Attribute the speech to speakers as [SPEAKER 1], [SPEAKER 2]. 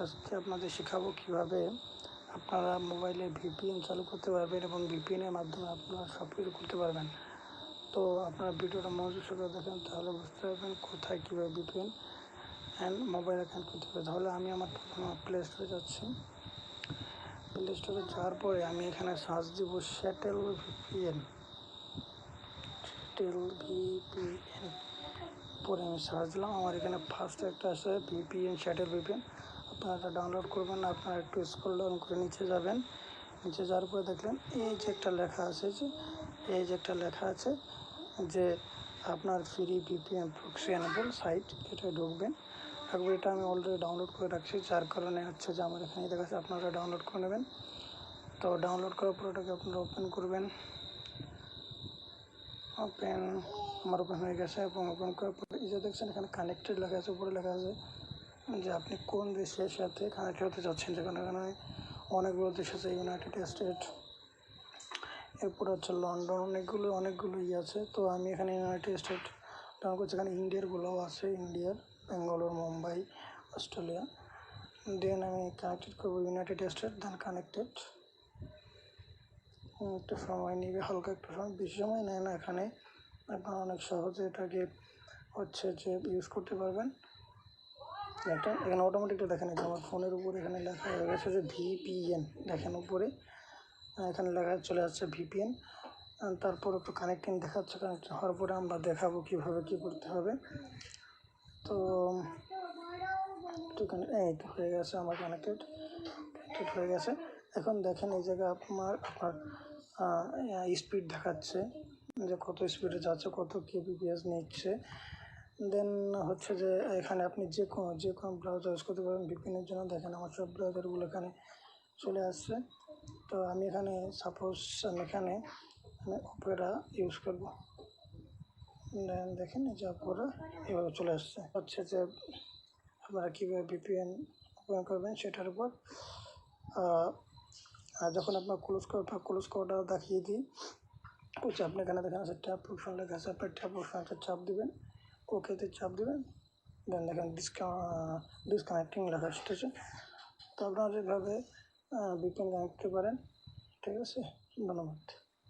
[SPEAKER 1] আজকে আপনাদের শেখাবো কিভাবে আপনারা মোবাইলে ভিপিএন চালু করতে পারবেন এবং ভিপিএনের মাধ্যমে আপনারা সব কিছু করতে পারবেন। তো আপনারা ভিডিওটা মনোযোগ সহকারে দেখেন, তাহলে বুঝতে পারবেন কোথায় কীভাবে ভিপিএন অ্যান্ড মোবাইল অ্যাকাউন্ট করতে হবে। তাহলে আমি আমার প্রথমে প্লে স্টোরে যাচ্ছি। প্লে স্টোরে যাওয়ার পরে আমি এখানে সার্চ দিব শ্যাটেল ভিপিএন। পরে আমি সার্চ দিলাম, আমার এখানে ফার্স্ট একটা আছে ভিপিএন, শ্যাটেল ভিপিএন। আপনারা এটা ডাউনলোড করবেন। আপনারা একটু স্ক্রল ডাউন করে নিচে যাবেন। নিচে যাওয়ার পরে দেখলেন এই যে একটা লেখা আছে যে আপনার free VPN proxy enable site, এটা ঢুকবেন। একবার এটা আমি অলরেডি ডাউনলোড করে রাখছি, যার কারণে হচ্ছে যে আমার এখানে দেখা যাচ্ছে। আপনারা ডাউনলোড করে নেবেন। তো ডাউনলোড করার পর ওটাকে আপনারা ওপেন করবেন। আমার ওপেন হয়ে গেছে এবং ওপেন করার পর এই যে দেখছেন এখানে কানেক্টেড লেখা আছে, উপরে লেখা আছে যে আপনি কোন দেশের সাথে কানেক্ট হতে চাচ্ছেন। যেখানে এখানে অনেকগুলো দেশ আছে, ইউনাইটেড স্টেট, এরপর হচ্ছে লন্ডন, অনেকগুলো আছে। তো আমি এখানে ইউনাইটেড স্টেট ডাউন করছি। এখানে ইন্ডিয়ারগুলোও আছে, ইন্ডিয়ার বেঙ্গালোর, মুম্বাই, অস্ট্রেলিয়া। দেন আমি কানেক্টেড করবো ইউনাইটেড স্টেট, দেন কানেক্টেড। একটু সময় নেবে, হালকা একটু সময়, বেশি সময় নেয় না। এখানে আপনারা অনেক সহজে এটাকে হচ্ছে যে ইউজ করতে পারবেন। এখানে অটোমেটিকটা দেখেন, আমার ফোনের উপরে এখানে লেখা হয়ে গেছে যে ভিপিএন। দেখেন উপরে এখানে লেখা চলে আসছে ভিপিএন। তারপর একটু কানেক্টিং দেখাচ্ছে। কানেক্টিং হওয়ার পরে আমরা দেখাবো কীভাবে কী করতে হবে। তো এই তো হয়ে গেছে, আমার কানেক্টেড হয়ে গেছে। এখন দেখেন এই জায়গায় আপনার স্পিড দেখাচ্ছে যে কত স্পিডে যাচ্ছে, কত কেবিপিএস নিচ্ছে। দেন হচ্ছে যে এখানে আপনি যে কোনো ব্রাউজার ইউজ করতে পারবেন ভিপিএনের জন্য। দেখেন আমার সব ব্রাউজারগুলো এখানে চলে আসছে। তো আমি এখানে আমি অপেরা ইউজ করব। দেন দেখেন এই যে অপেরা এভাবে চলে আসছে। হচ্ছে যে আপনারা কীভাবে ভিপিএন ওপেন করবেন সেটার উপর। আর যখন আপনার ক্লোজ করাটা দেখিয়ে দিই, হচ্ছে আপনি এখানে দেখেন আছে ট্যাপ অপশন লেখা আছে। আপনার ট্যাপ অপশনটা চাপ দিবেন, ওকেতে চাপ দিবেন। দেন দেখেন ডিসকানেক্টিং লেখা আসতেছে। তো আপনারা যেভাবে ভিপিএন কানেক্ট করতে পারেন। ঠিক আছে, ধন্যবাদ।